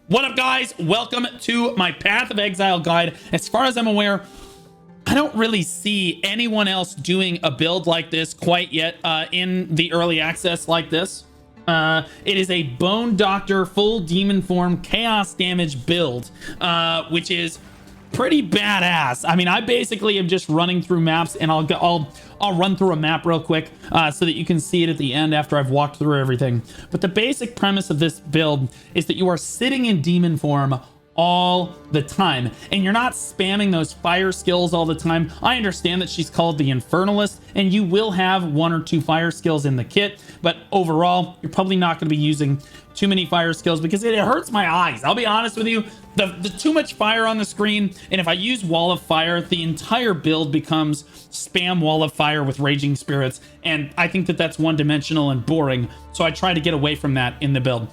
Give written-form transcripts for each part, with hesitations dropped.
What up, guys? Welcome to my Path of Exile guide. As far as I'm aware, I don't really see anyone else doing a build like this quite yet in the early access like this. It is a Bone Doctor full demon form chaos damage build, which is pretty badass. I mean, I basically am just running through maps, and I'll run through a map real quick so that you can see it at the end after I've walked through everything. But the basic premise of this build is that you are sitting in demon form all the time, and you're not spamming those fire skills all the time. I understand that she's called the Infernalist, and you will have 1 or 2 fire skills in the kit, but overall you're probably not going to be using too many fire skills because it hurts my eyes. I'll be honest with you, the too much fire on the screen, and if I use Wall of Fire, the entire build becomes spam Wall of Fire with Raging Spirits, and I think that that's one-dimensional and boring, so I try to get away from that in the build.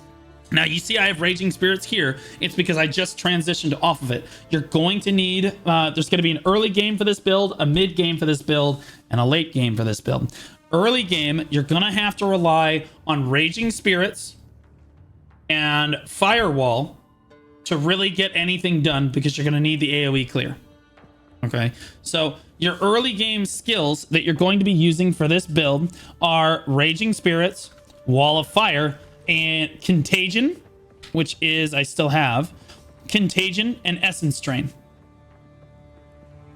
Now, you see I have Raging Spirits here. It's because I just transitioned off of it. You're going to need, there's going to be an early game for this build, a mid game for this build, and a late game for this build. Early game, you're going to have to rely on Raging Spirits and Firewall to really get anything done because you're going to need the AoE clear. Okay, so your early game skills that you're going to be using for this build are Raging Spirits, Wall of Fire, and Contagion, which is, I still have Contagion and Essence Drain.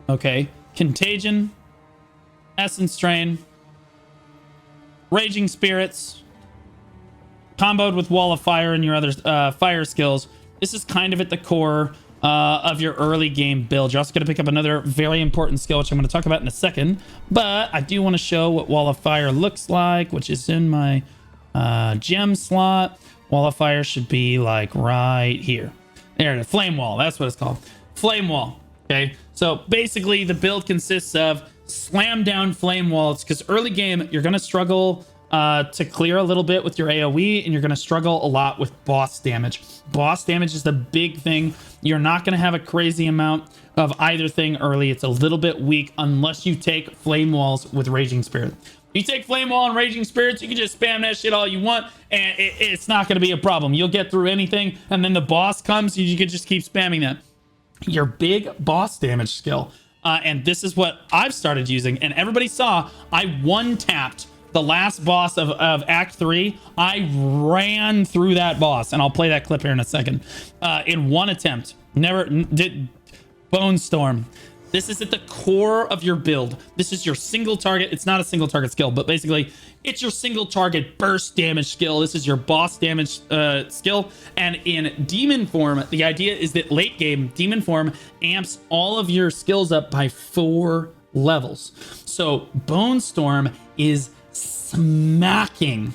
Okay, Contagion, Essence Drain, Raging Spirits, comboed with Wall of Fire and your other fire skills. This is kind of at the core of your early game build. You're also going to pick up another very important skill, which I'm going to talk about in a second, but I do want to show what Wall of Fire looks like, which is in my gem slot. Wall of Fire should be like right here. There it is. Flame Wall. That's what it's called. Flame Wall. Okay. So basically the build consists of slam down flame walls because early game you're going to struggle to clear a little bit with your AoE, and you're going to struggle a lot with boss damage. Boss damage is the big thing. You're not going to have a crazy amount of either thing early. It's a little bit weak unless you take flame walls with Raging Spirit. You take Flame Wall and Raging Spirits, you can just spam that shit all you want, and it's not going to be a problem. You'll get through anything, and then the boss comes, you can just keep spamming that. Your big boss damage skill, and this is what I've started using, and everybody saw, I one-tapped the last boss of Act 3. I ran through that boss, and I'll play that clip here in a second, in one attempt. Never did. Bonestorm. This is at the core of your build. This is your single target. It's not a single target skill, but basically it's your single target burst damage skill. This is your boss damage skill. And in demon form, the idea is that late game demon form amps all of your skills up by 4 levels. So Bonestorm is smacking.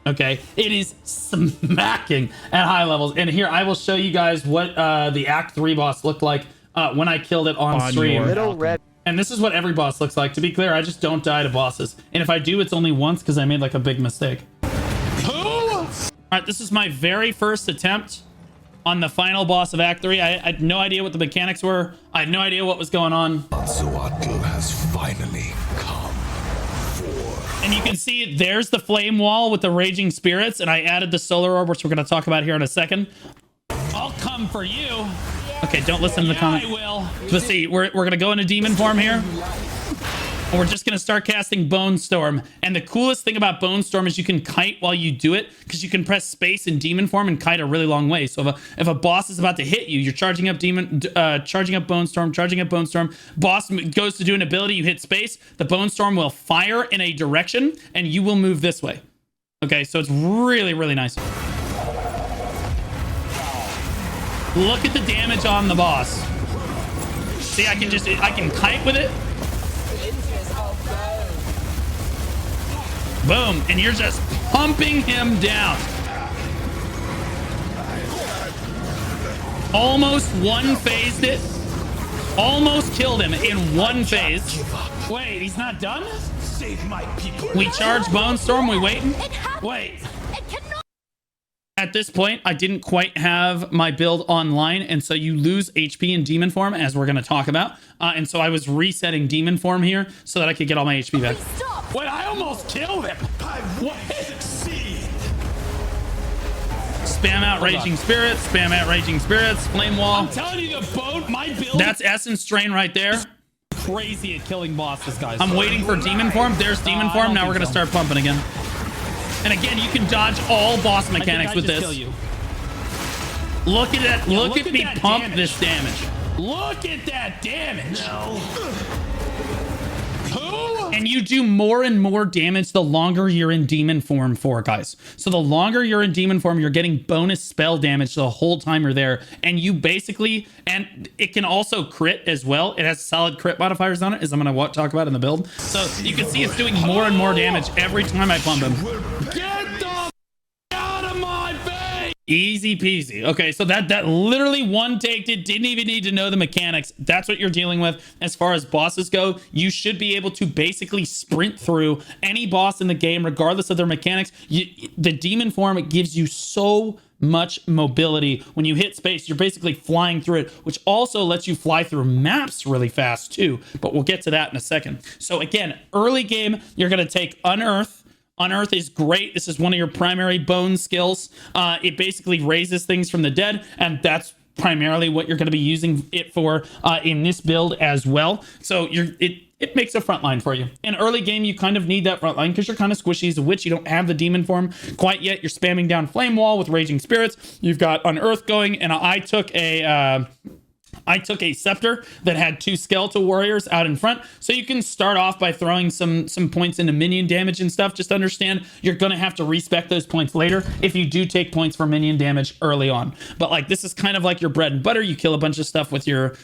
Okay, it is smacking at high levels. And here I will show you guys what the Act 3 boss looked like when I killed it on stream. And this is what every boss looks like. To be clear, I just don't die to bosses. And if I do, it's only once because I made like a big mistake. Who? All right, this is my very first attempt on the final boss of Act 3. I had no idea what the mechanics were. I had no idea what was going on. Zoatl has finally come for. And you can see there's the flame wall with the Raging Spirits, and I added the solar orb, which we're going to talk about here in a second. I'll come for you. Okay, don't listen to the comment. I will. Let's see. We're gonna go into demon form here. And we're just gonna start casting Bonestorm. And the coolest thing about Bonestorm is you can kite while you do it, because you can press space in demon form and kite a really long way. So if a boss is about to hit you, you're charging up Bonestorm, charging up Bonestorm. Boss goes to do an ability, you hit space. The Bonestorm will fire in a direction, and you will move this way. Okay, so it's really, really nice. Look at the damage on the boss. See, I can kite with it. Boom, and you're just pumping him down. Almost one-phased it. Almost killed him in one phase. Wait, he's not done? Save my people. We charge Bonestorm, we waiting? Wait. At this point, I didn't quite have my build online, and so you lose HP in demon form, as we're going to talk about. And so I was resetting demon form here so that I could get all my HP back. Wait, I almost killed him. I will succeed. Spam out Raging Spirits. Spam out Raging Spirits. Flame Wall. I'm telling you, the boat, my build. That's Essence Drain right there. Crazy at killing bosses, guys. I'm waiting for Demon Form. There's Demon Form. Now we're going to start pumping again. And again, you can dodge all boss mechanics with this. Look at that. Yeah, look at me that pump damage. this damage. Look at that damage. No. Who? And you do more and more damage the longer you're in demon form for, guys. So the longer you're in demon form, you're getting bonus spell damage the whole time you're there. And you basically, and it can also crit as well. It has solid crit modifiers on it, as I'm going to talk about in the build. So you can see it's doing more and more damage every time I pump him. Get the f out of my face. Easy peasy. Okay, so that literally one taked it. Didn't even need to know the mechanics. That's what you're dealing with. As far as bosses go, you should be able to basically sprint through any boss in the game, regardless of their mechanics. The demon form, it gives you so much mobility. When you hit space, you're basically flying through it, which also lets you fly through maps really fast too. But we'll get to that in a second. So again, early game, you're going to take Unearth. Unearth is great. This is one of your primary bone skills. It basically raises things from the dead, and that's primarily what you're going to be using it for in this build as well. So it makes a front line for you. In early game, you kind of need that front line because you're kind of squishy as a witch. You don't have the demon form quite yet. You're spamming down Flame Wall with Raging Spirits. You've got Unearth going, and I took a scepter that had 2 skeletal warriors out in front. So you can start off by throwing some points into minion damage and stuff. Just understand you're going to have to respec those points later if you do take points for minion damage early on. But like, this is kind of like your bread and butter. You kill a bunch of stuff with your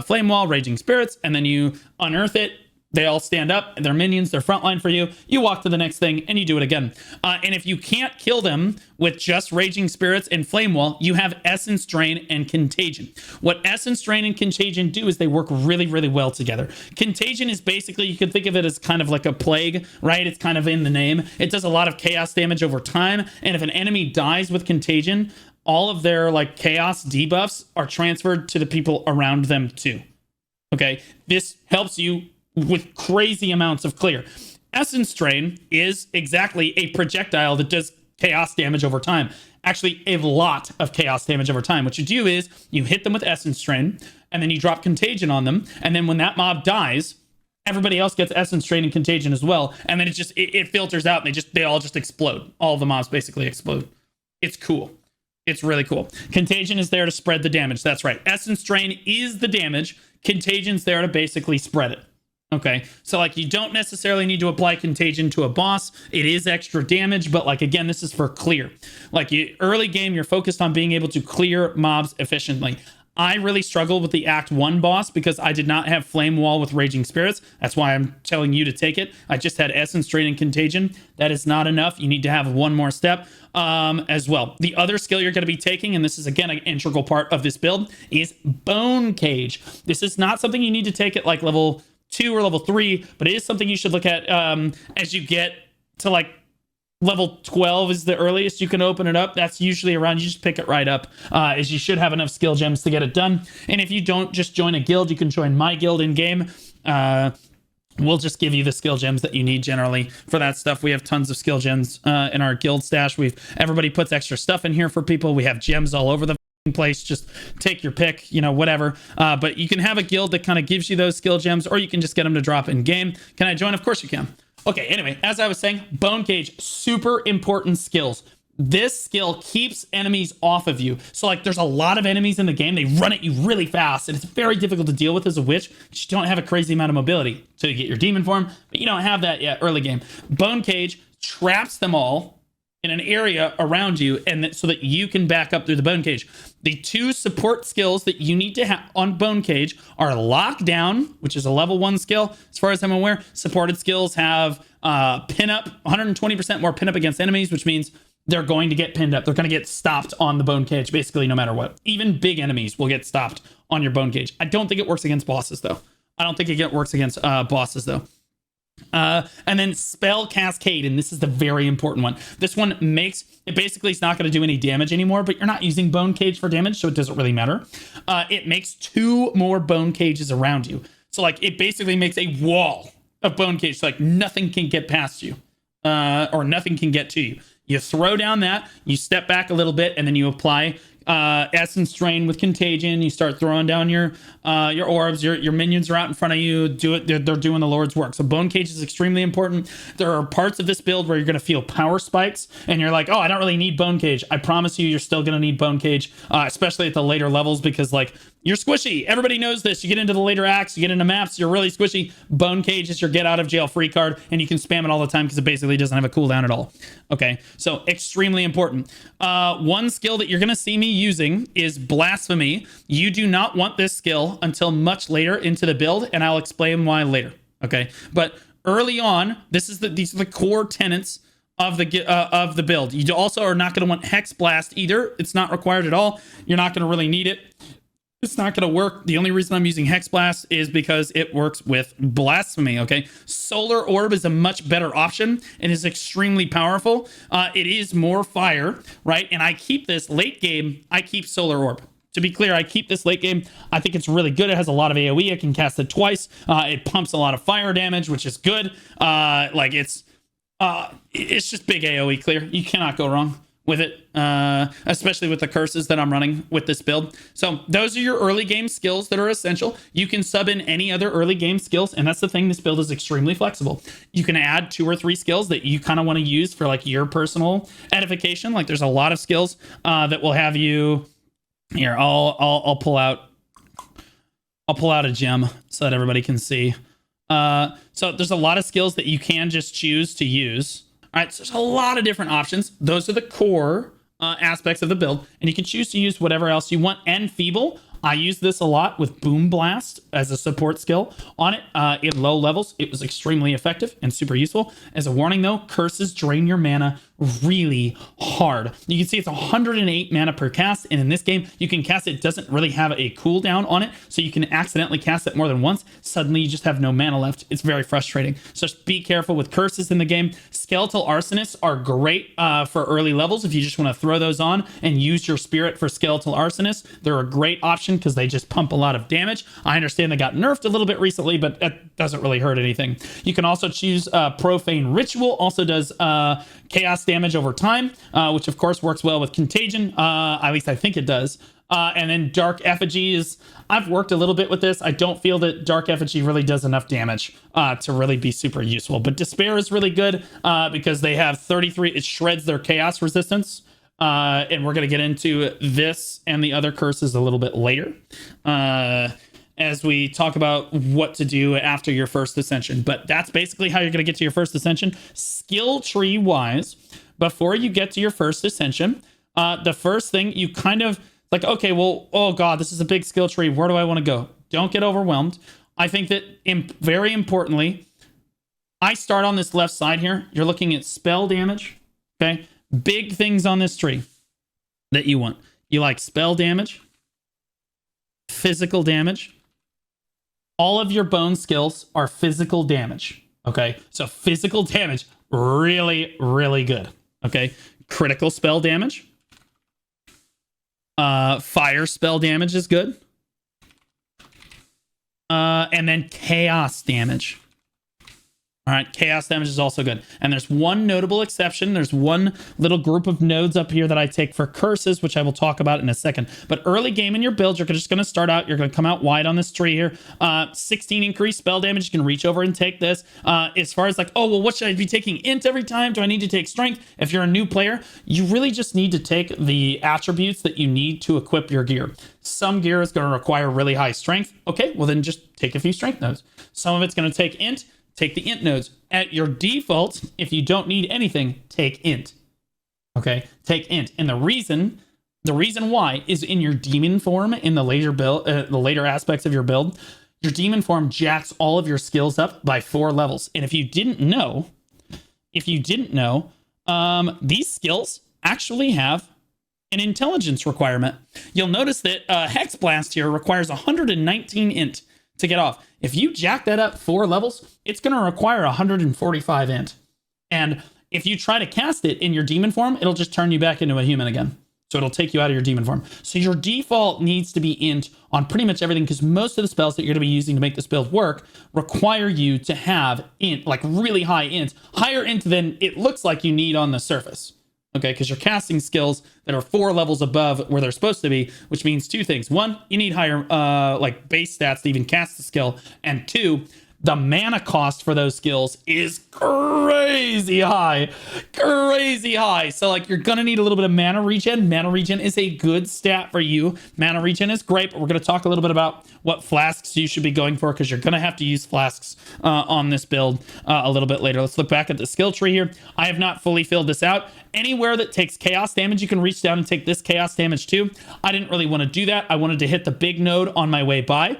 Flame Wall, Raging Spirits, and then you unearth it. They all stand up, they're minions, they're frontline for you. You walk to the next thing and you do it again. And if you can't kill them with just Raging Spirits and Flame Wall, you have Essence Drain and Contagion. What Essence Drain and Contagion do is they work really, really well together. Contagion is basically, you can think of it as kind of like a plague, right? It's kind of in the name. It does a lot of chaos damage over time. And if an enemy dies with Contagion, all of their like chaos debuffs are transferred to the people around them too. Okay, this helps you with crazy amounts of clear. Essence Drain is exactly a projectile that does chaos damage over time. Actually, a lot of chaos damage over time. What you do is you hit them with Essence Drain, and then you drop Contagion on them, and then when that mob dies, everybody else gets Essence Drain and Contagion as well, and then it filters out, and they all just explode. All of the mobs basically explode. It's cool. It's really cool. Contagion is there to spread the damage. That's right. Essence Drain is the damage. Contagion's there to basically spread it. Okay, so like you don't necessarily need to apply Contagion to a boss. It is extra damage, but like again, this is for clear. Like early game, you're focused on being able to clear mobs efficiently. I really struggled with the Act 1 boss because I did not have Flame Wall with Raging Spirits. That's why I'm telling you to take it. I just had Essence Drain and Contagion. That is not enough. You need to have one more step as well. The other skill you're going to be taking, and this is again an integral part of this build, is Bone Cage. This is not something you need to take at like level 2 or level 3, but it is something you should look at as you get to like level 12 is the earliest you can open it up. That's usually around, you just pick it right up, as you should have enough skill gems to get it done. And if you don't just join a guild, you can join my guild in game. We'll just give you the skill gems that you need generally for that stuff. We have tons of skill gems in our guild stash. Everybody puts extra stuff in here for people. We have gems all over the place. Just take your pick, whatever. But you can have a guild that kind of gives you those skill gems, or you can just get them to drop in game. Can I join? Of course you can. Okay, anyway, as I was saying, Bone Cage, super important skills. This skill keeps enemies off of you. So like there's a lot of enemies in the game. They run at you really fast, and it's very difficult to deal with as a witch because you don't have a crazy amount of mobility. So you get your demon form, but you don't have that yet early game. Bone Cage traps them all in an area around you, and so that you can back up through the Bone Cage. The 2 support skills that you need to have on Bone Cage are Lockdown, which is a level 1 skill. As far as I'm aware, supported skills have pin up, 120% more pin up against enemies, which means they're going to get pinned up. They're going to get stopped on the Bone Cage, basically no matter what. Even big enemies will get stopped on your Bone Cage. I don't think it works against bosses, though. And then Spell Cascade, and this is the very important one. This one basically it's not going to do any damage anymore, but you're not using Bone Cage for damage, so it doesn't really matter. It makes 2 more Bone Cages around you. So like it basically makes a wall of Bone Cage, so like nothing can get past you, or nothing can get to you. You throw down that, you step back a little bit, and then you apply Essence Drain with Contagion. You start throwing down your orbs. Your minions are out in front of you. They're doing the Lord's work. So Bone Cage is extremely important. There are parts of this build where you're going to feel power spikes, and you're like, oh, I don't really need Bone Cage. I promise you, you're still going to need Bone Cage, especially at the later levels, because like you're squishy. Everybody knows this. You get into the later acts, you get into maps, you're really squishy. Bone Cage is your get out of jail free card, and you can spam it all the time because it basically doesn't have a cooldown at all. Okay, so extremely important. One skill that you're going to see me using is Blasphemy. You do not want this skill until much later into the build, and I'll explain why later. Okay, but early on, these are the core tenets of the build. You also are not going to want Hexblast either. It's not required at all. You're not going to really need it. It's not going to work. The only reason I'm using Hexblast is because it works with Blasphemy, okay? Solar Orb is a much better option and is extremely powerful. It is more fire, right? And I keep this late game, I keep Solar Orb. To be clear, I keep this late game. I think it's really good. It has a lot of AoE. I can cast it twice. It pumps a lot of fire damage, which is good. It's just big AoE clear. You cannot go wrong with it, especially with the curses that I'm running with this build. So those are your early game skills that are essential. You can sub in any other early game skills, and that's the thing. This build is extremely flexible. You can add 2 or 3 skills that you kind of want to use for like your personal edification. Like there's a lot of skills that will have you here. I'll pull out a gem so that everybody can see. So there's a lot of skills that you can just choose to use. All right, so there's a lot of different options. Those are the core aspects of the build, and you can choose to use whatever else you want. Enfeeble, I use this a lot with Boom Blast as a support skill on it in low levels. It was extremely effective and super useful. As a warning though, curses drain your mana really hard. You can see it's 108 mana per cast, and in this game you can cast it. It doesn't really have a cooldown on it, so you can accidentally cast it more than once. Suddenly you just have no mana left. It's very frustrating. So just be careful with curses in the game. Skeletal Arsonists are great for early levels if you just want to throw those on and use your spirit for Skeletal Arsonists. They're a great option because they just pump a lot of damage. I understand they got nerfed a little bit recently, but it doesn't really hurt anything. You can also choose Profane Ritual, also does chaos damage over time, which of course works well with Contagion. At least I think it does. And then Dark Effigy is, I've worked a little bit with this. I don't feel that Dark Effigy really does enough damage to really be super useful. But Despair is really good because they have 33, it shreds their chaos resistance. And we're going to get into this and the other curses a little bit later as we talk about what to do after your first ascension. But that's basically how you're going to get to your first ascension. Skill tree wise, before you get to your first ascension, the first thing you kind of like, okay, well, oh God, this is a big skill tree. Where do I want to go? Don't get overwhelmed. I think that very importantly, I start on this left side here. You're looking at spell damage. Okay. Big things on this tree that you want. You like spell damage, physical damage. All of your bone skills are physical damage. Okay. So physical damage, really, really good. Okay. Critical spell damage. Fire spell damage is good. And then chaos damage. All right, chaos damage is also good. And there's one notable exception. There's one little group of nodes up here that I take for curses, which I will talk about in a second. But early game in your build, you're just going to start out. You're going to come out wide on this tree here. 16 increased spell damage. You can reach over and take this. As far as like, oh, well, what should I be taking? Int every time? Do I need to take strength? If you're a new player, you really just need to take the attributes that you need to equip your gear. Some gear is going to require really high strength. Okay, well then just take a few strength nodes. Some of it's going to take int. Take the int nodes. At your default, if you don't need anything, take int. Okay, take int. And the reason why is in your demon form in the later build, the later aspects of your build, your demon form jacks all of your skills up by 4 levels. And if you didn't know, these skills actually have an intelligence requirement. You'll notice that Hexblast here requires 119 int to get off. If you jack that up 4 levels, it's going to require 145 int. And if you try to cast it in your demon form, it'll just turn you back into a human again. So it'll take you out of your demon form. So your default needs to be int on pretty much everything, because most of the spells that you're going to be using to make this build work require you to have int, like really high int, higher int than it looks like you need on the surface. Okay, because you're casting skills that are 4 levels above where they're supposed to be, which means 2 things. 1, you need higher like base stats to even cast the skill, and 2, the mana cost for those skills is crazy high. Crazy high. So like you're gonna need a little bit of mana regen. Mana regen is a good stat for you. Mana regen is great, but we're gonna talk a little bit about what flasks you should be going for, because you're gonna have to use flasks on this build a little bit later. Let's look back at the skill tree here. I have not fully filled this out. Anywhere that takes chaos damage, you can reach down and take this chaos damage too. I didn't really want to do that. I wanted to hit the big node on my way by.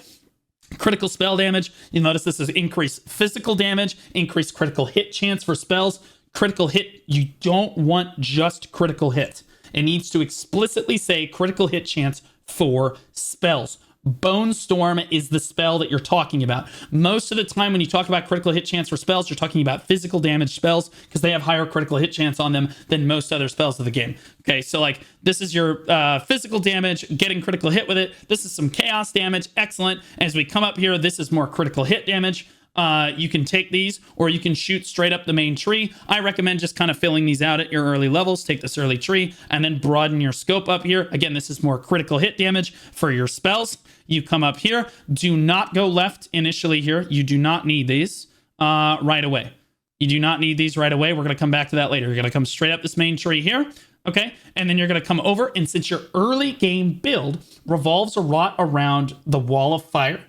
Critical spell damage. You'll notice this is increased physical damage, increased critical hit chance for spells. Critical hit, you don't want just critical hit. It needs to explicitly say critical hit chance for spells. Bonestorm is the spell that you're talking about. Most of the time when you talk about critical hit chance for spells, you're talking about physical damage spells because they have higher critical hit chance on them than most other spells of the game. Okay, so like this is your physical damage, getting critical hit with it. This is some chaos damage, excellent. As we come up here, this is more critical hit damage. You can take these or you can shoot straight up the main tree. I recommend just kind of filling these out at your early levels. Take this early tree and then broaden your scope up here. Again, this is more critical hit damage for your spells. You come up here. Do not go left initially here. You do not need these right away. You do not need these right away. We're going to come back to that later. You're going to come straight up this main tree here. Okay, and then you're going to come over, and since your early game build revolves a lot around the Wall of Fire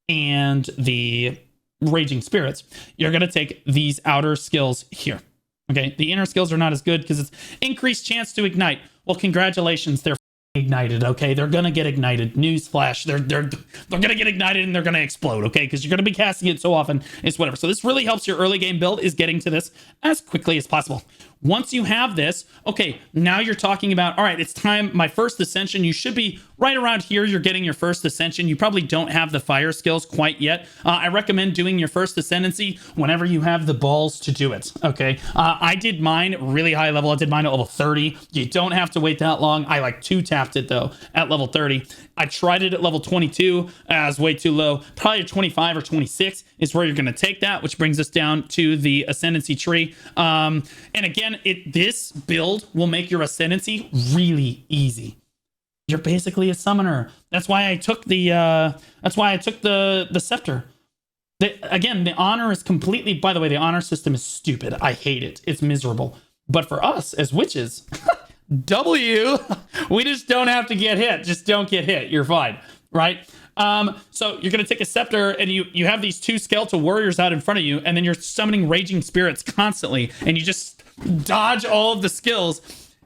and the Raging Spirits, you're going to take these outer skills here. Okay, the inner skills are not as good because it's increased chance to ignite. Well, congratulations, they're ignited. Okay, they're gonna get ignited. Newsflash, they're gonna get ignited and they're gonna explode. Okay, because you're gonna be casting it so often. It's whatever. So this really helps your early game build, is getting to this as quickly as possible. Once you have this, okay, now you're talking about, all right, it's time, my first ascension. You should be right around here. You're getting your first ascension. You probably don't have the fire skills quite yet. I recommend doing your first ascendancy whenever you have the balls to do it. Okay, I did mine really high level. I did mine at level 30. You don't have to wait that long. I like 2-tapped it though at level 30. I tried it at level 22 as way too low. Probably 25 or 26 is where you're going to take that, which brings us down to the Ascendancy tree. And again, this build will make your Ascendancy really easy. You're basically a summoner. That's why I took the scepter. Again, the honor is completely, by the way, the honor system is stupid. I hate it. It's miserable. But for us as witches, W, we just don't have to get hit. Just don't get hit. You're fine, right? So you're going to take a scepter and you have these 2 skeletal warriors out in front of you, and then you're summoning raging spirits constantly, and you just dodge all of the skills.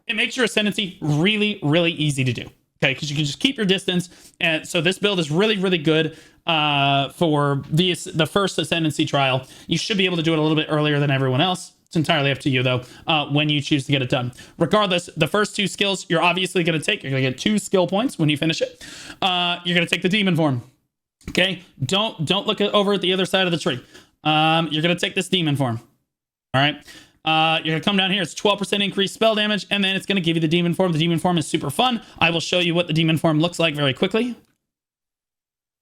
It makes your Ascendancy really, really easy to do. Okay, because you can just keep your distance. And so this build is really, really good for the first Ascendancy trial. You should be able to do it a little bit earlier than everyone else. It's entirely up to you, though, when you choose to get it done. Regardless, the first 2 skills you're obviously going to take. You're going to get 2 skill points when you finish it. You're going to take the demon form. Okay, don't look over at the other side of the tree. You're going to take this demon form. All right. You're going to come down here. It's 12% increased spell damage, and then it's going to give you the demon form. The demon form is super fun. I will show you what the demon form looks like very quickly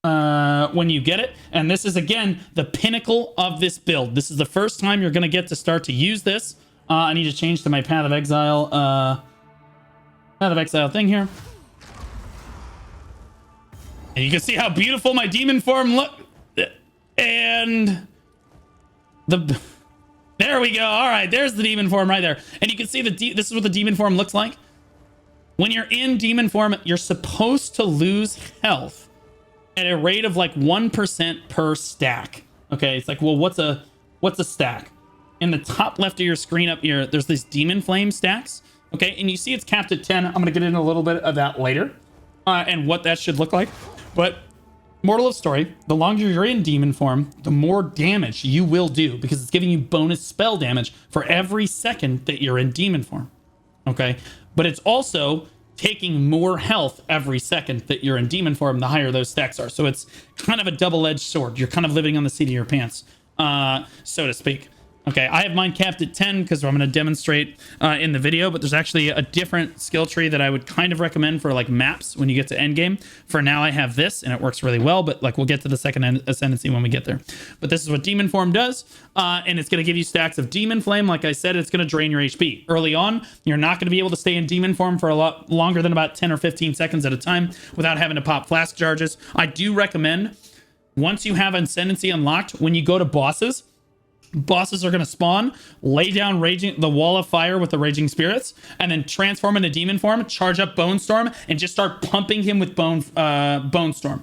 when you get it. And this is, again, the pinnacle of this build. This is the first time you're going to get to start to use this. I need to change to my Path of Exile thing here. And you can see how beautiful my demon form look. And there we go. All right, there's the demon form right there. And you can see this is what the demon form looks like. When you're in demon form, you're supposed to lose health at a rate of like 1% per stack. Okay, it's like, well, what's a stack? In the top left of your screen up here, there's these demon flame stacks. Okay, and you see it's capped at 10. I'm going to get into a little bit of that later and what that should look like. But moral of the story, the longer you're in demon form, the more damage you will do, because it's giving you bonus spell damage for every second that you're in demon form. Okay, but it's also taking more health every second that you're in demon form, the higher those stacks are. So it's kind of a double-edged sword. You're kind of living on the seat of your pants, so to speak. Okay, I have mine capped at 10 because I'm going to demonstrate in the video, but there's actually a different skill tree that I would kind of recommend for like maps when you get to endgame. For now, I have this and it works really well, but like we'll get to the second Ascendancy when we get there. But this is what Demon Form does, and it's going to give you stacks of Demon Flame. Like I said, it's going to drain your HP. Early on, you're not going to be able to stay in Demon Form for a lot longer than about 10 or 15 seconds at a time without having to pop flask charges. I do recommend, once you have Ascendancy unlocked, when you go to bosses are going to spawn, lay down the wall of fire with the raging spirits, and then transform into demon form, charge up Bonestorm, and just start pumping him with Bonestorm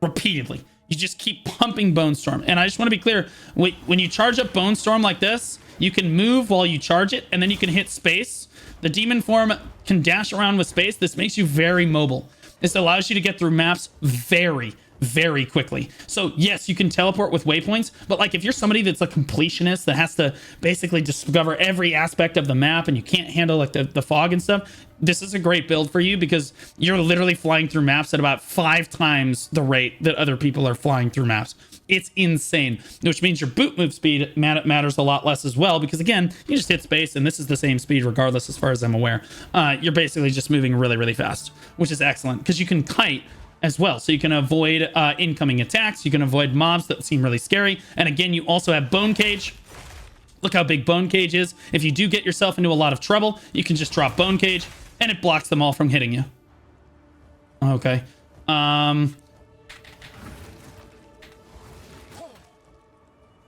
repeatedly. You just keep pumping Bonestorm. And I just want to be clear, when you charge up Bonestorm like this, you can move while you charge it, and then you can hit space. The demon form can dash around with space. This makes you very mobile. This allows you to get through maps very quickly. So yes, you can teleport with waypoints, but like if you're somebody that's a completionist that has to basically discover every aspect of the map and you can't handle like the fog and stuff, this is a great build for you because you're literally flying through maps at about 5 times the rate that other people are flying through maps. It's insane, which means your boot move speed matters a lot less as well, because again, you just hit space and this is the same speed regardless as far as I'm aware. You're basically just moving really fast, which is excellent because you can kite as well, so you can avoid incoming attacks, you can avoid mobs that seem really scary, and again, you also have Bone Cage. Look how big Bone Cage is. If you do get yourself into a lot of trouble, you can just drop Bone Cage and it blocks them all from hitting you. Okay.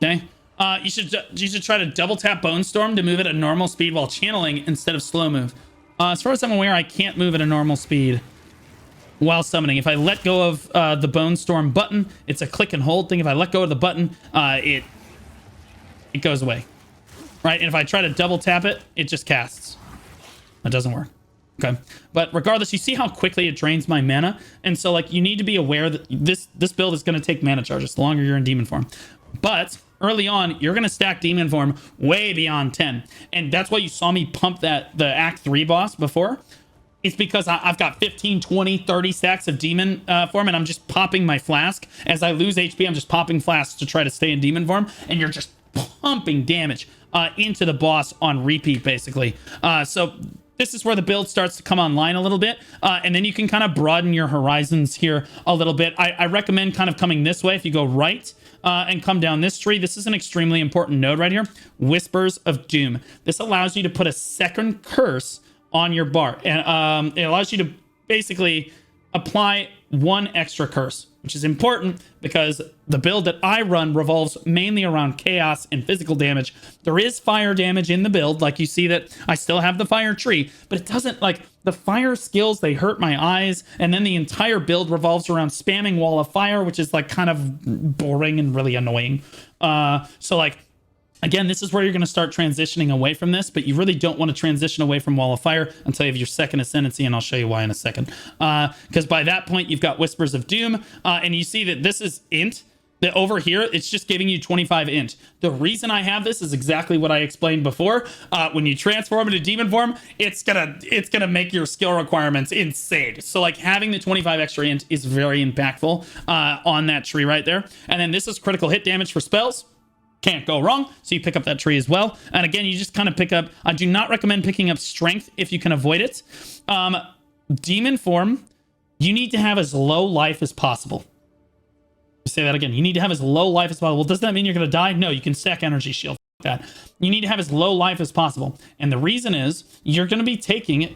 Okay. You should try to double tap Bonestorm to move at a normal speed while channeling instead of slow move. As far as I'm aware, I can't move at a normal speed while summoning. If I let go of the Bonestorm button, it's a click and hold thing. If I let go of the button, it goes away. Right? And if I try to double tap it, it just casts. That doesn't work. Okay. But regardless, you see how quickly it drains my mana. And so like you need to be aware that this build is going to take mana charges the longer you're in demon form. But early on, you're going to stack demon form way beyond 10. And that's why you saw me pump the Act 3 boss before. It's because I've got 15, 20, 30 stacks of demon form, and I'm just popping my flask. As I lose HP, I'm just popping flasks to try to stay in demon form, and you're just pumping damage into the boss on repeat, basically. So this is where the build starts to come online a little bit, and then you can kind of broaden your horizons here a little bit. I recommend kind of coming this way. If you go right and come down this tree, this is an extremely important node right here. Whispers of Doom. This allows you to put a second curse on your bar, and it allows you to basically apply one extra curse, which is important because the build that I run revolves mainly around chaos and physical damage. There is fire damage in the build, like you see that I still have the fire tree, but it doesn't, like, the fire skills, they hurt my eyes, and then the entire build revolves around spamming wall of fire, which is like kind of boring and really annoying. So like, again, this is where you're going to start transitioning away from this, but you really don't want to transition away from Wall of Fire until you have your second Ascendancy, and I'll show you why in a second. Because by that point, you've got Whispers of Doom, and you see that this is int. That over here, it's just giving you 25 int. The reason I have this is exactly what I explained before. When you transform into demon form, it's gonna make your skill requirements insane. So like having the 25 extra int is very impactful on that tree right there. And then this is critical hit damage for spells. Can't go wrong. So you pick up that tree as well. And again, you just kind of pick up, I do not recommend picking up strength if you can avoid it. Demon form, you need to have as low life as possible. Say that again. You need to have as low life as possible. Well, does that mean you're going to die? No, you can stack energy shield. That you need to have as low life as possible. And the reason is you're going to be taking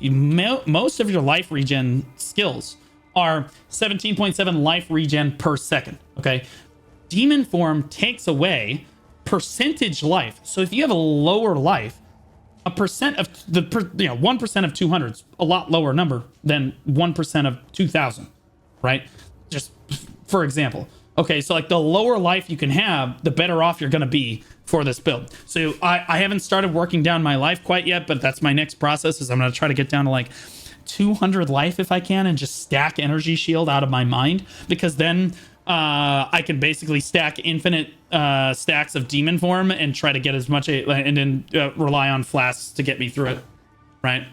most of your life regen skills are 17.7 life regen per second. Okay. Demon form takes away percentage life. So if you have a lower life, a percent of 1% of 200 is a lot lower number than 1% of 2000, right? Just for example. Okay, so like the lower life you can have, the better off you're going to be for this build. So I haven't started working down my life quite yet, but that's my next process, is I'm going to try to get down to like 200 life if I can and just stack energy shield out of my mind, because then I can basically stack infinite stacks of demon form and try to get as much and then rely on flasks to get me through it, right?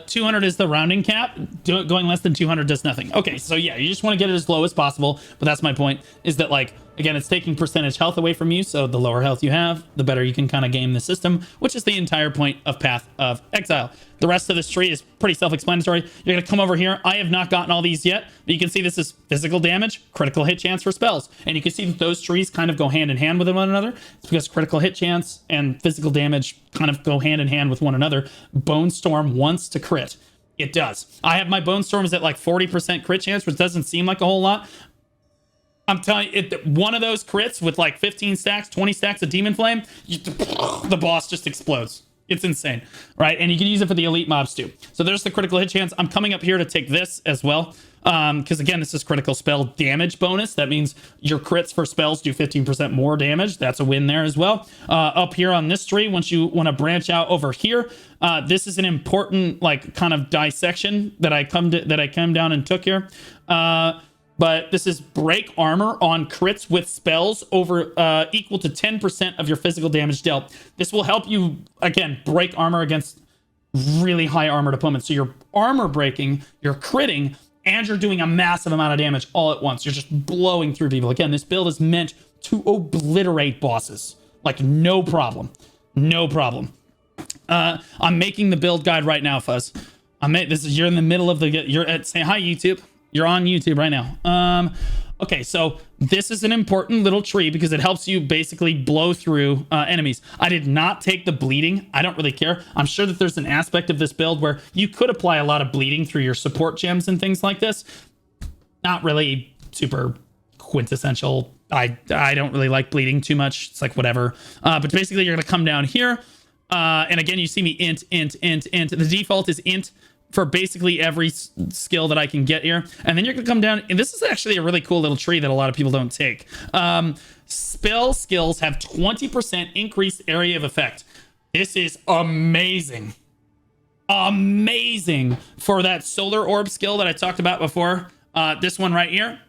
200 is the rounding cap. Going less than 200 does nothing. Okay, so yeah, you just want to get it as low as possible, but that's my point, is that like Again, it's taking percentage health away from you, so the lower health you have, the better you can kind of game the system, which is the entire point of Path of Exile. The rest of this tree is pretty self-explanatory. You're going to come over here. I have not gotten all these yet, but you can see this is physical damage, critical hit chance for spells. And you can see that those trees kind of go hand in hand with one another. It's because critical hit chance and physical damage kind of go hand in hand with one another. Bonestorm wants to crit. It does. I have my Bonestorms at like 40% crit chance, which doesn't seem like a whole lot. I'm telling you, one of those crits with like 15 stacks, 20 stacks of Demon Flame, the boss just explodes. It's insane, right? And you can use it for the elite mobs too. So there's the critical hit chance. I'm coming up here to take this as well. Because again, this is critical spell damage bonus. That means your crits for spells do 15% more damage. That's a win there as well. Up here on this tree, once you want to branch out over here, this is an important like kind of dissection that I come down and took here. But this is break armor on crits with spells over equal to 10% of your physical damage dealt. This will help you, again, break armor against really high armored opponents. So you're armor breaking, you're critting, and you're doing a massive amount of damage all at once. You're just blowing through people. Again, this build is meant to obliterate bosses. Like, no problem. No problem. I'm making the build guide right now, Fuzz. You're in the middle of say hi, YouTube. You're on YouTube right now. Okay, so this is an important little tree because it helps you basically blow through enemies. I did not take the bleeding. I don't really care. I'm sure that there's an aspect of this build where you could apply a lot of bleeding through your support gems and things like this. Not really super quintessential. I don't really like bleeding too much. It's like whatever. But basically, you're going to come down here. And again, you see me int. The default is int for basically every skill that I can get here. And then you're gonna come down, and this is actually a really cool little tree that a lot of people don't take. Spell skills have 20% increased area of effect. This is amazing. Amazing for that solar orb skill that I talked about before. This one right here.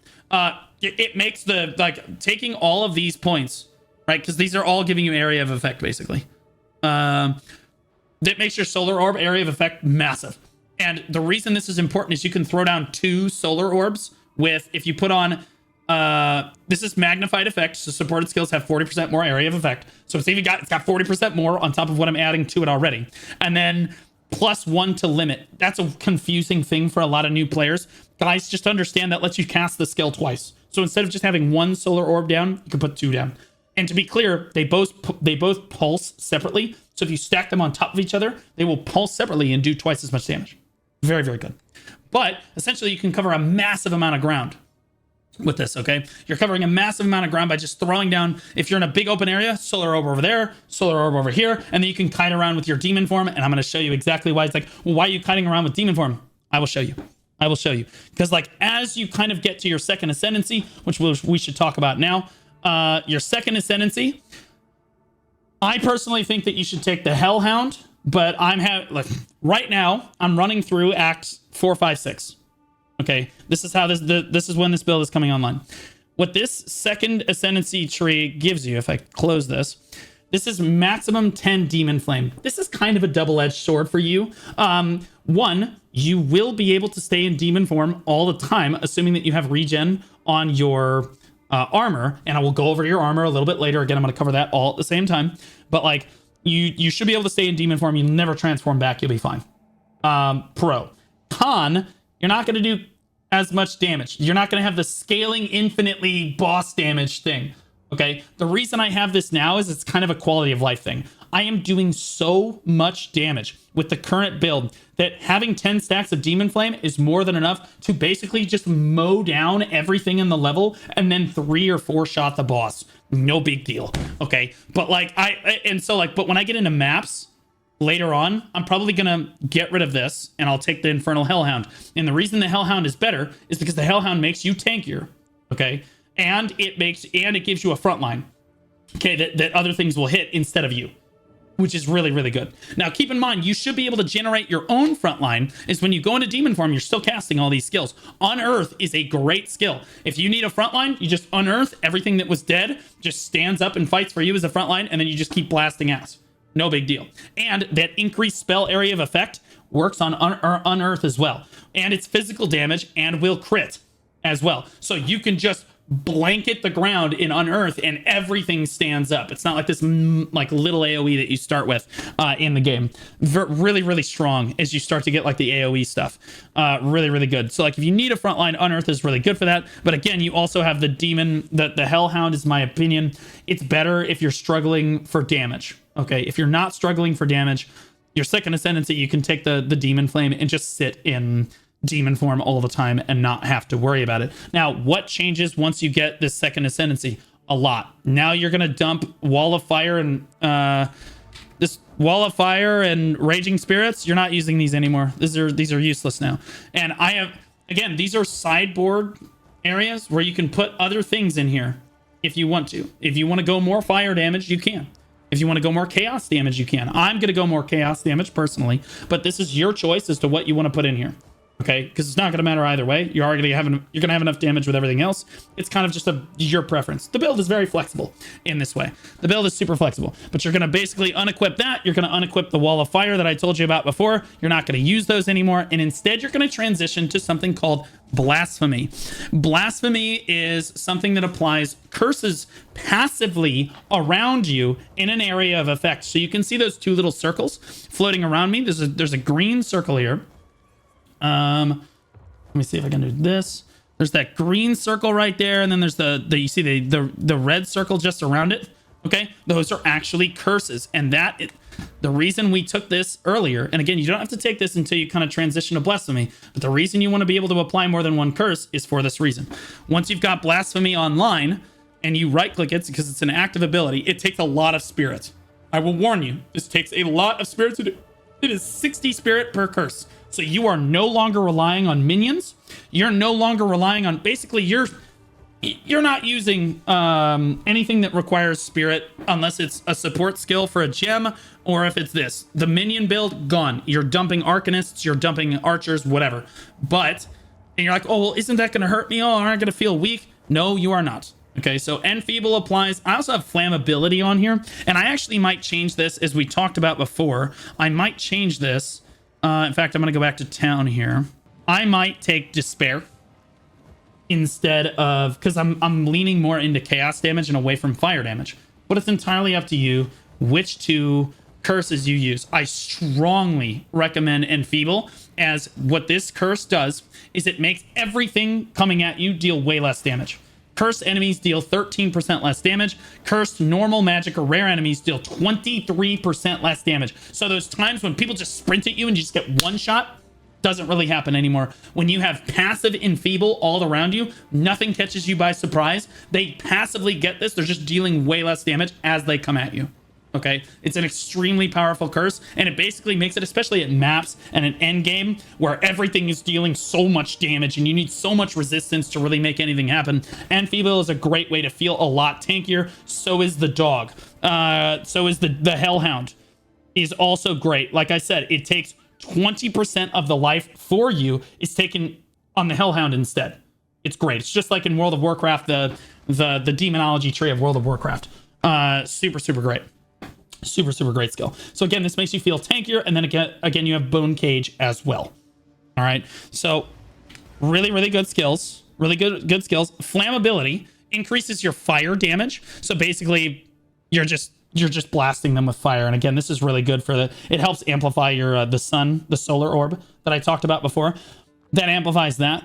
It makes the, like, taking all of these points, right? Because these are all giving you area of effect, basically. That makes your solar orb area of effect massive. And the reason this is important is you can throw down 2 solar orbs with, if you put on, this is magnified effect, so supported skills have 40% more area of effect. So it's got 40% more on top of what I'm adding to it already. And then +1 to limit. That's a confusing thing for a lot of new players. Guys, just understand that lets you cast the skill twice. So instead of just having 1 solar orb down, you can put 2 down. And to be clear, they both pulse separately. So if you stack them on top of each other, they will pulse separately and do twice as much damage. Very, very good. But essentially, you can cover a massive amount of ground with this, okay? You're covering a massive amount of ground by just throwing down, if you're in a big open area, solar orb over there, solar orb over here, and then you can kite around with your demon form, and I'm going to show you exactly why. It's like, well, why are you kiting around with demon form? I will show you. I will show you. Because, like, as you kind of get to your second Ascendancy, which we should talk about now, your second Ascendancy, I personally think that you should take the Hellhound, but right now I'm running through acts 4, 5, 6. Okay, this is how this is when this build is coming online. What this second Ascendancy tree gives you, if I close this is maximum 10 Demon Flame. This is kind of a double-edged sword for you. One, you will be able to stay in demon form all the time, assuming that you have regen on your armor, and I will go over to your armor a little bit later. Again, I'm going to cover that all at the same time. But like, you should be able to stay in demon form. You'll never transform back. You'll be fine. Pro. Con, you're not going to do as much damage. You're not going to have the scaling infinitely boss damage thing. Okay. The reason I have this now is it's kind of a quality of life thing. I am doing so much damage with the current build that having 10 stacks of Demon Flame is more than enough to basically just mow down everything in the level and then 3 or 4 shot the boss. No big deal. Okay. But like, but when I get into maps later on, I'm probably going to get rid of this and I'll take the Infernal Hellhound. And the reason the Hellhound is better is because the Hellhound makes you tankier. Okay. And it gives you a front line. Okay. That other things will hit instead of you, which is really, really good. Now, keep in mind, you should be able to generate your own front line. Is when you go into demon form, you're still casting all these skills. Unearth is a great skill. If you need a front line, you just unearth everything that was dead, just stands up and fights for you as a front line, and then you just keep blasting ass. No big deal. And that increased spell area of effect works on unearth as well. And it's physical damage and will crit as well. So you can just blanket the ground in Unearth and everything stands up. It's not like this like little AoE that you start with in the game. Really, really strong as you start to get like the AoE stuff. Really, really good. So like if you need a frontline, Unearth is really good for that. But again, you also have the demon, the Hellhound is my opinion. It's better if you're struggling for damage. Okay, if you're not struggling for damage, your second Ascendancy, you can take the Demon Flame and just sit in demon form all the time and not have to worry about it. Now, what changes once you get this second Ascendancy? A lot. Now you're going to dump Wall of Fire and this Wall of Fire and Raging Spirits. You're not using these anymore. These are useless now. And I have, again, these are sideboard areas where you can put other things in here if you want to. If you want to go more fire damage, you can. If you want to go more chaos damage, you can. I'm going to go more chaos damage personally, but this is your choice as to what you want to put in here. Okay, because it's not going to matter either way. You're going to have enough damage with everything else. It's kind of just your preference. The build is very flexible in this way. The build is super flexible, but you're going to basically unequip that. You're going to unequip the Wall of Fire that I told you about before. You're not going to use those anymore, and instead you're going to transition to something called Blasphemy. Blasphemy is something that applies curses passively around you in an area of effect. So you can see those two little circles floating around me. There's a green circle here. Let me see if I can do this. There's that green circle right there, and then there's you see the red circle just around it. Okay, those are actually curses, and the reason we took this earlier, and again, you don't have to take this until you kind of transition to Blasphemy, but the reason you want to be able to apply more than one curse is for this reason. Once you've got Blasphemy online and you right click it, because it's an active ability, it takes a lot of spirit. I will warn you, this takes a lot of spirit to do. It is 60 spirit per curse. So you are no longer relying on minions. You're no longer relying on, basically you're not using anything that requires spirit unless it's a support skill for a gem, or if it's this. The minion build, gone. You're dumping Arcanists, you're dumping Archers, whatever. But, and you're like, oh, well, isn't that going to hurt me? Oh, aren't I going to feel weak? No, you are not. Okay, so Enfeeble applies. I also have Flammability on here, and I actually might change this, as we talked about before. I might change this. In fact, I'm going to go back to town here. I might take Despair instead of, because I'm leaning more into chaos damage and away from fire damage. But it's entirely up to you which two curses you use. I strongly recommend Enfeeble, as what this curse does is it makes everything coming at you deal way less damage. Cursed enemies deal 13% less damage. Cursed normal magic or rare enemies deal 23% less damage. So those times when people just sprint at you and you just get one shot, doesn't really happen anymore. When you have passive Enfeeble all around you, nothing catches you by surprise. They passively get this. They're just dealing way less damage as they come at you. Okay, it's an extremely powerful curse, and it basically makes it, especially at maps and an end game where everything is dealing so much damage and you need so much resistance to really make anything happen. Enfeeble is a great way to feel a lot tankier. So is the dog. So is the Hellhound is also great. Like I said, it takes 20% of the life for you is taken on the Hellhound instead. It's great. It's just like in World of Warcraft, the demonology tree of World of Warcraft. Super great. Super great skill. So again, this makes you feel tankier, and then again you have Bone Cage as well. All right, so really good skills. Really good skills. Flammability increases your fire damage. So basically, you're just blasting them with fire. And again, this is really good for it helps amplify your the solar orb that I talked about before. That amplifies that.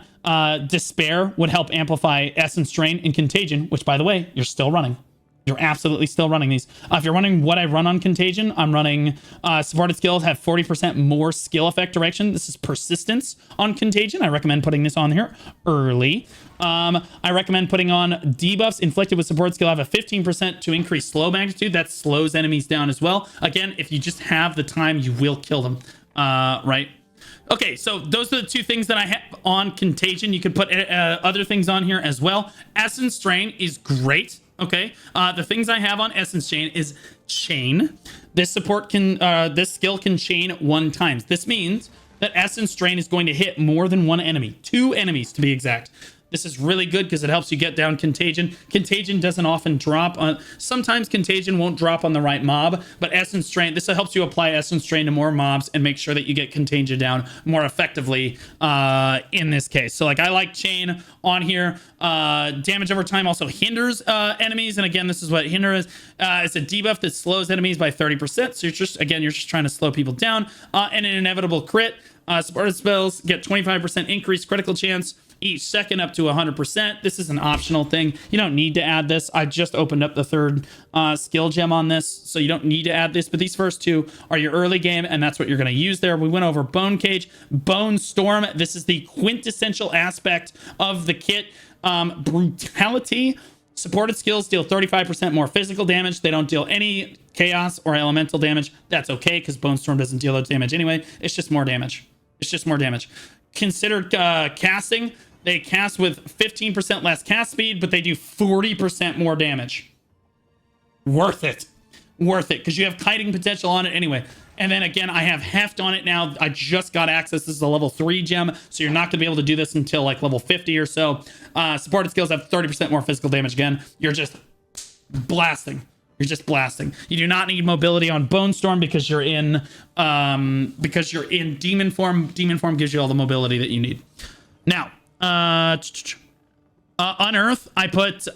Despair would help amplify Essence Drain and Contagion, which, by the way, you're still running. You're absolutely still running these. If you're running what I run on Contagion, I'm running supported skills have 40% more skill effect direction. This is Persistence on Contagion. I recommend putting this on here early. I recommend putting on debuffs inflicted with support skill have a 15% to increase slow magnitude. That slows enemies down as well. Again, if you just have the time, you will kill them. Right? Okay, so those are the two things that I have on Contagion. You could put other things on here as well. Essence Drain is great. Okay, the things I have on Essence Chain is Chain. This skill can chain 1 time. This means that Essence Drain is going to hit more than one enemy, 2 enemies to be exact. This is really good because it helps you get down contagion. Contagion doesn't often drop on, sometimes contagion won't drop on the right mob, but essence drain, this helps you apply essence drain to more mobs and make sure that you get contagion down more effectively in this case. So like I like chain on here. Damage over time also hinders enemies, and again, this is what hinder is. It's a debuff that slows enemies by 30%. So you're just trying to slow people down. And an inevitable crit. Supported spells get 25% increased critical chance each second up to 100%. This is an optional thing. You don't need to add this. I just opened up the third skill gem on this, so you don't need to add this, but these first two are your early game, and that's what you're going to use there. We went over Bone Cage, Bonestorm. This is the quintessential aspect of the kit. Brutality. Supported skills deal 35% more physical damage. They don't deal any chaos or elemental damage. That's okay, because Bonestorm doesn't deal that damage anyway. It's just more damage. It's just more damage. Considered casting. They cast with 15% less cast speed, but they do 40% more damage. Worth it. Worth it, because you have kiting potential on it anyway. And then again, I have heft on it now. I just got access. This is a level 3 gem, so you're not going to be able to do this until like level 50 or so. Supported skills have 30% more physical damage again. You're just blasting. You're just blasting. You do not need mobility on Bonestorm because you're in demon form. Demon form gives you all the mobility that you need. Now, Unearth, I put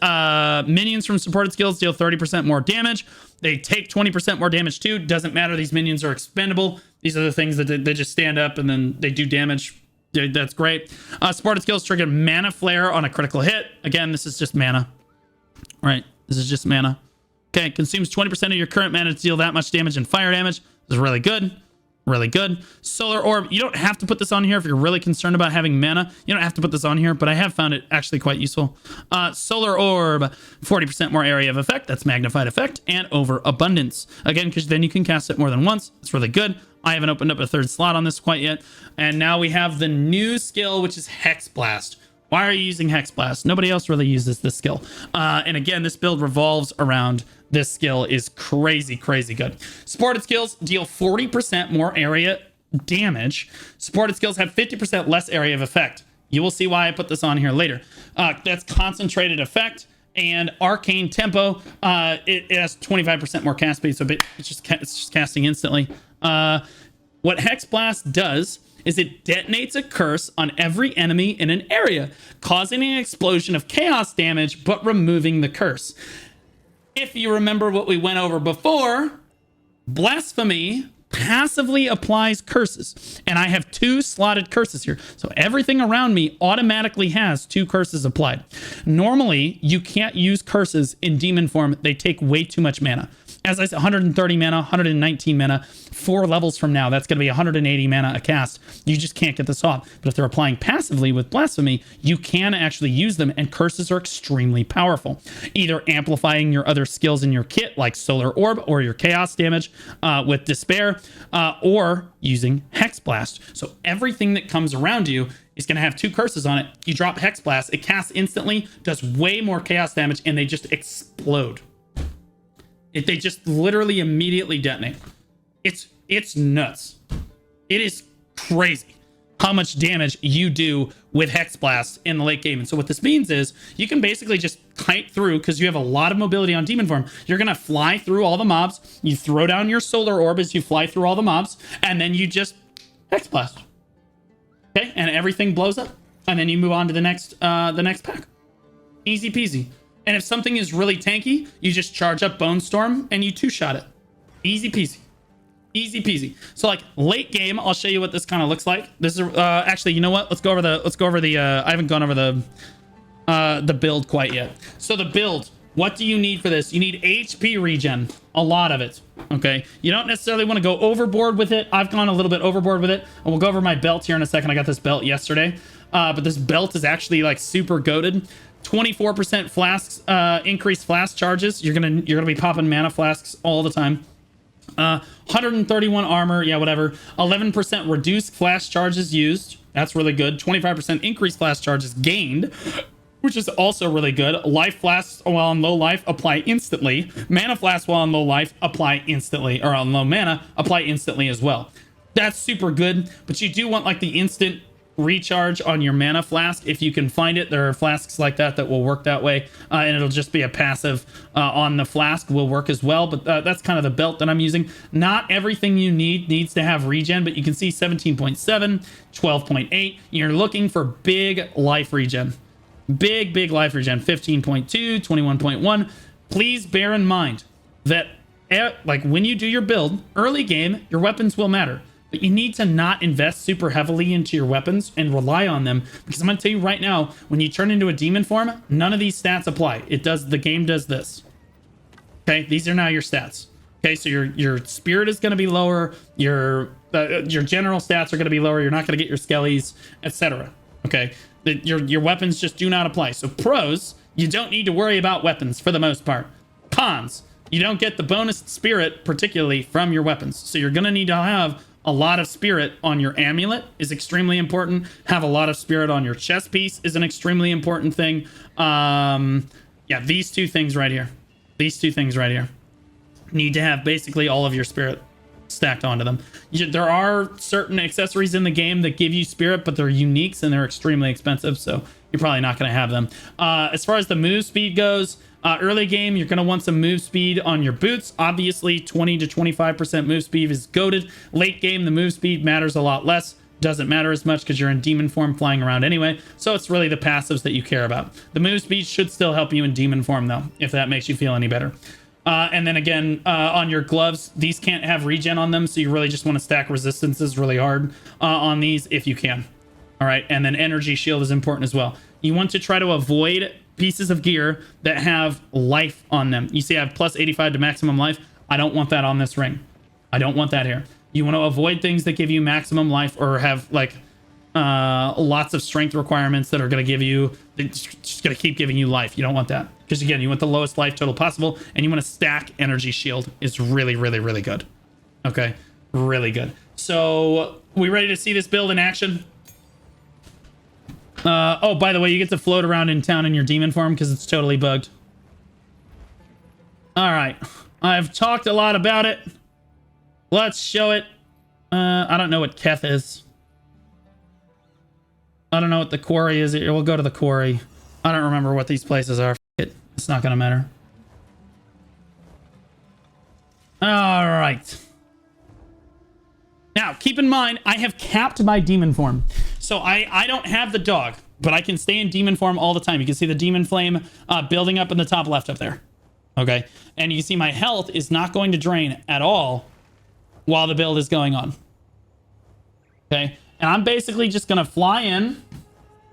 minions from supported skills deal 30% more damage. They take 20% more damage too. Doesn't matter. These minions are expendable. These are the things that they just stand up and then they do damage. That's great. Supported skills trigger mana flare on a critical hit. Again, this is just mana. Right. This is just mana. Okay. Consumes 20% of your current mana to deal that much damage and fire damage. This is really good. Really good. Solar Orb. You don't have to put this on here if you're really concerned about having mana. You don't have to put this on here, but I have found it actually quite useful. Solar Orb. 40% more area of effect. That's magnified effect. And overabundance. Again, because then you can cast it more than once. It's really good. I haven't opened up a third slot on this quite yet. And now we have the new skill, which is Hexblast. Why are you using Hexblast? Nobody else really uses this skill. And again, this build revolves around this skill is crazy, crazy good. Supported skills deal 40% more area damage. Supported skills have 50% less area of effect. You will see why I put this on here later. That's concentrated effect and arcane tempo. It has 25% more cast speed, so it's just casting instantly. What Hexblast does is it detonates a curse on every enemy in an area, causing an explosion of chaos damage, but removing the curse. If you remember what we went over before, Blasphemy passively applies curses. And I have 2 slotted curses here. So everything around me automatically has 2 curses applied. Normally, you can't use curses in demon form. They take way too much mana. As I said, 130 mana, 119 mana, 4 levels from now, that's going to be 180 mana a cast. You just can't get this off. But if they're applying passively with Blasphemy, you can actually use them, and curses are extremely powerful. Either amplifying your other skills in your kit, like Solar Orb, or your Chaos damage with Despair, or using Hexblast. So everything that comes around you is going to have 2 curses on it. You drop Hexblast, it casts instantly, does way more Chaos damage, and they just explode. They just literally immediately detonate. It's nuts. It is crazy how much damage you do with Hexblast in the late game. And so what this means is you can basically just kite through, because you have a lot of mobility on demon form. You're going to fly through all the mobs. You throw down your Solar Orb as you fly through all the mobs, and then you just Hexblast. Okay, and everything blows up, and then you move on to the next pack. Easy peasy. And if something is really tanky, you just charge up Bonestorm and you 2-shot it. Easy peasy. Easy peasy. So like late game, I'll show you what this kind of looks like. This is actually, you know what? Let's go over the I haven't gone over the build quite yet. So the build, what do you need for this? You need HP regen, a lot of it. Okay. You don't necessarily want to go overboard with it. I've gone a little bit overboard with it, and we'll go over my belt here in a second. I got this belt yesterday. But this belt is actually like super goated. 24% flasks, increased flask charges. You're gonna be popping mana flasks all the time. 131 armor, yeah, whatever. 11% reduced flash charges used. That's really good. 25% increased flash charges gained, which is also really good. Life flasks while on low life apply instantly. Mana flasks while on low life apply instantly, or on low mana apply instantly as well. That's super good, but you do want like the instant recharge on your mana flask if you can find it. There are flasks like that that will work that way, and it'll just be a passive on the flask will work as well, but that's kind of the belt that I'm using. Not everything you need needs to have regen, but you can see 17.7, 12.8. You're looking for big life regen. Big life regen. 15.2, 21.1. Please bear in mind that like when you do your build, early game, your weapons will matter. But you need to not invest super heavily into your weapons and rely on them, because I'm going to tell you right now, when you turn into a demon form, none of these stats apply. The game does this. Okay, these are now your stats. Okay, so your spirit is going to be lower, your general stats are going to be lower, you're not going to get your skellies, etc. Okay, your weapons just do not apply. So pros, you don't need to worry about weapons for the most part. Cons, you don't get the bonus spirit particularly from your weapons, so you're going to need to have a lot of spirit on your amulet is extremely important. Have a lot of spirit on your chest piece is an extremely important thing. Yeah, these two things right here. These two things right here. Need to have basically all of your spirit stacked onto them. There are certain accessories in the game that give you spirit, but they're uniques and they're extremely expensive, so you're probably not going to have them. As far as the move speed goes, early game, you're going to want some move speed on your boots. Obviously, 20 to 25% move speed is goated. Late game, the move speed matters a lot less. Doesn't matter as much because you're in demon form flying around anyway. So it's really the passives that you care about. The move speed should still help you in demon form, though, if that makes you feel any better. And then again, on your gloves, these can't have regen on them, so you really just want to stack resistances really hard on these if you can. All right, and then energy shield is important as well. You want to try to avoid pieces of gear that have life on them. You see I have plus 85 to maximum life. I don't want that on this ring. I don't want that here. You want to avoid things that give you maximum life or have like lots of strength requirements that are going to give you, just going to keep giving you life. You don't want that, because again, you want the lowest life total possible, and you want to stack energy shield. Is really good. Okay, really good. So we ready to see this build in action? Oh, by the way, you get to float around in town in your demon form because it's totally bugged. All right, I've talked a lot about it. Let's show it. I don't know what Keth is. I don't know what the quarry is. We'll go to the quarry. I don't remember what these places are. It's not gonna matter. All right. Now, keep in mind, I have capped my demon form. So I don't have the dog, but I can stay in demon form all the time. You can see the demon flame building up in the top left up there. Okay. And you can see my health is not going to drain at all while the build is going on. Okay. And I'm basically just going to fly in.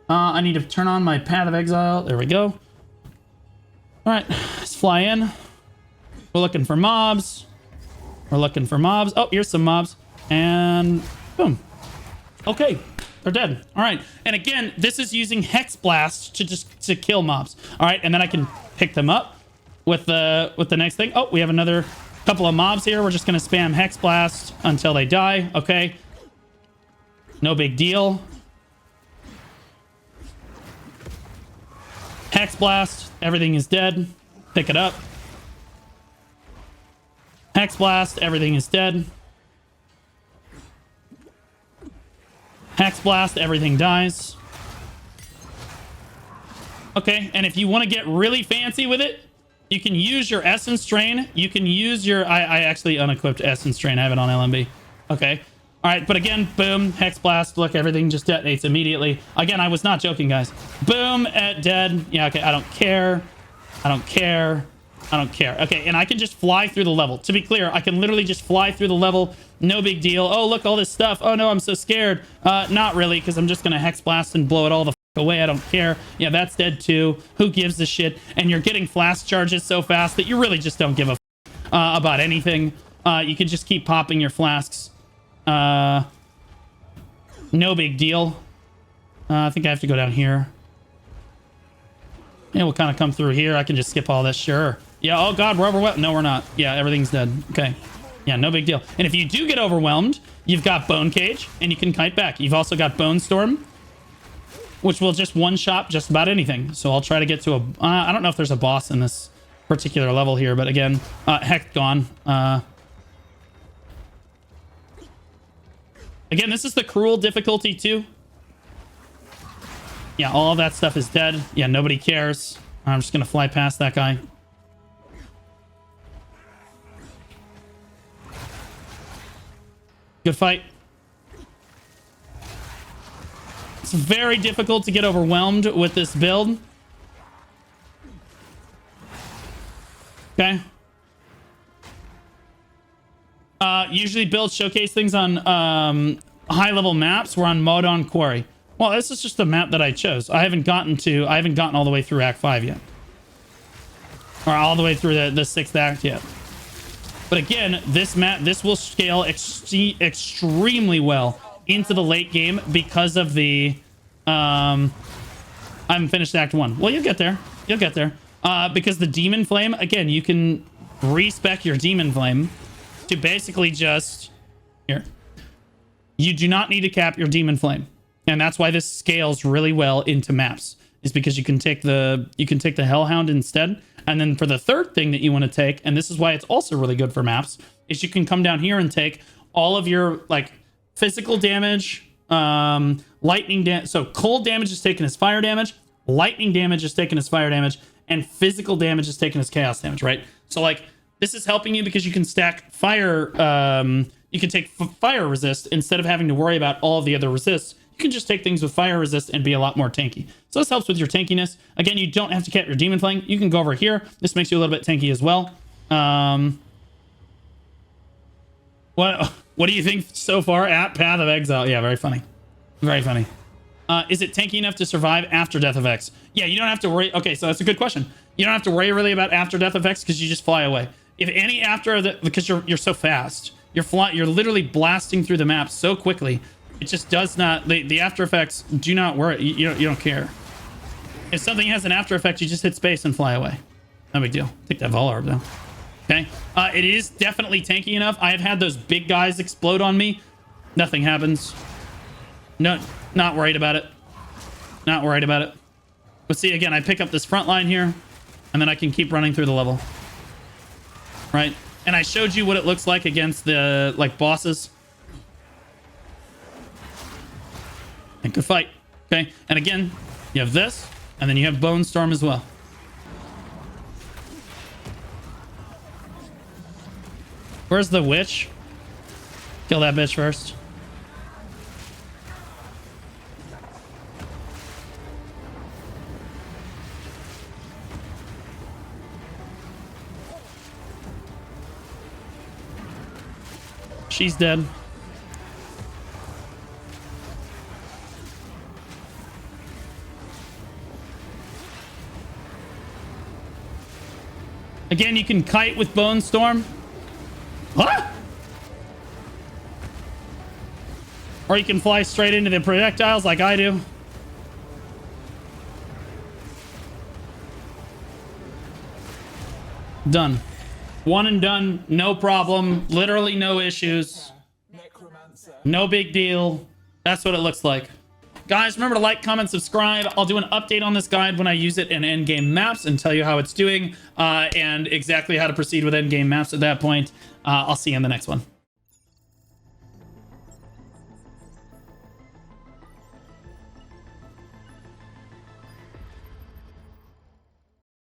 I need to turn on my Path of Exile. There we go. All right. Let's fly in. We're looking for mobs. We're looking for mobs. Oh, here's some mobs. And boom. Okay. They're dead. All right. And again, this is using Hexblast to kill mobs. All right. And then I can pick them up with the next thing. Oh, we have another couple of mobs here. We're just going to spam Hexblast until they die. Okay. No big deal. Hexblast. Everything is dead. Pick it up. Hexblast. Everything is dead. Hexblast. Everything dies. Okay. And if you want to get really fancy with it, you can use your Essence Drain. You can use your... I actually unequipped Essence Drain. I have it on LMB. Okay. All right. But again, boom. Hexblast. Look, everything just detonates immediately. Again, I was not joking, guys. Boom. Dead. Yeah, okay. I don't care. I don't care. I don't care. Okay, and I can just fly through the level. To be clear, I can literally just fly through the level. No big deal. Oh, look, all this stuff. Oh, no, I'm so scared. Not really, because I'm just going to Hexblast and blow it all the away. I don't care. Yeah, that's dead too. Who gives a shit? And you're getting flask charges so fast that you really just don't give a about anything. You can just keep popping your flasks. No big deal. I think I have to go down here. Yeah, we'll kind of come through here. I can just skip all this. Sure. Yeah. Oh, God. We're overwhelmed. No, we're not. Yeah, everything's dead. Okay. Yeah, no big deal. And if you do get overwhelmed, you've got Bone Cage, and you can kite back. You've also got Bonestorm, which will just one-shot just about anything. So I'll try to get to a... I don't know if there's a boss in this particular level here, but again, heck, gone. Again, this is the cruel difficulty, too. Yeah, all of that stuff is dead. Yeah, nobody cares. I'm just gonna fly past that guy. Good fight. It's very difficult to get overwhelmed with this build. Okay. Usually builds showcase things on high-level maps. We're on Modon Quarry. Well, this is just the map that I chose. I haven't gotten all the way through Act 5 yet. Or all the way through the 6th Act yet. But again, this map, this will scale extremely well into the late game because of the... I haven't finished Act 1. Well, you'll get there. You'll get there. Because the Demon Flame, again, you can respec your Demon Flame to basically just... Here. You do not need to cap your Demon Flame. And that's why this scales really well into maps. Is because you can take the Hellhound instead. And then for the third thing that you want to take, and this is why it's also really good for maps, is you can come down here and take all of your like physical damage, lightning damage. So cold damage is taken as fire damage, lightning damage is taken as fire damage, and physical damage is taken as chaos damage, right? So like this is helping you because you can stack fire, you can take fire resist instead of having to worry about all of the other resists. You can just take things with fire resist and be a lot more tanky. So this helps with your tankiness. Again, you don't have to cap your Demon Flame. You can go over here. This makes you a little bit tanky as well. What do you think so far at Path of Exile? Yeah, very funny. Very funny. Is it tanky enough to survive after Death of X? Yeah, you don't have to worry. Okay, so that's a good question. You don't have to worry really about after Death of X because you just fly away. If any after the, because you're so fast, you're literally blasting through the map so quickly. It just does not, the after effects do not work. You don't care. If something has an after effect, you just hit space and fly away. No big deal. Take that Vol Orb though. Okay. It is definitely tanky enough. I have had those big guys explode on me. Nothing happens. No, not worried about it. Not worried about it. But see, again, I pick up this front line here, and then I can keep running through the level. Right? And I showed you what it looks like against the, like, bosses. And good fight. Okay? And again, you have this, and then you have Bonestorm as well. Where's the witch? Kill that bitch first. She's dead. Again, you can kite with Bonestorm. What? Or you can fly straight into the projectiles like I do. Done. One and done. No problem. Literally no issues. No big deal. That's what it looks like. Guys, remember to like, comment, subscribe. I'll do an update on this guide when I use it in endgame maps and tell you how it's doing and exactly how to proceed with endgame maps at that point. I'll see you in the next one.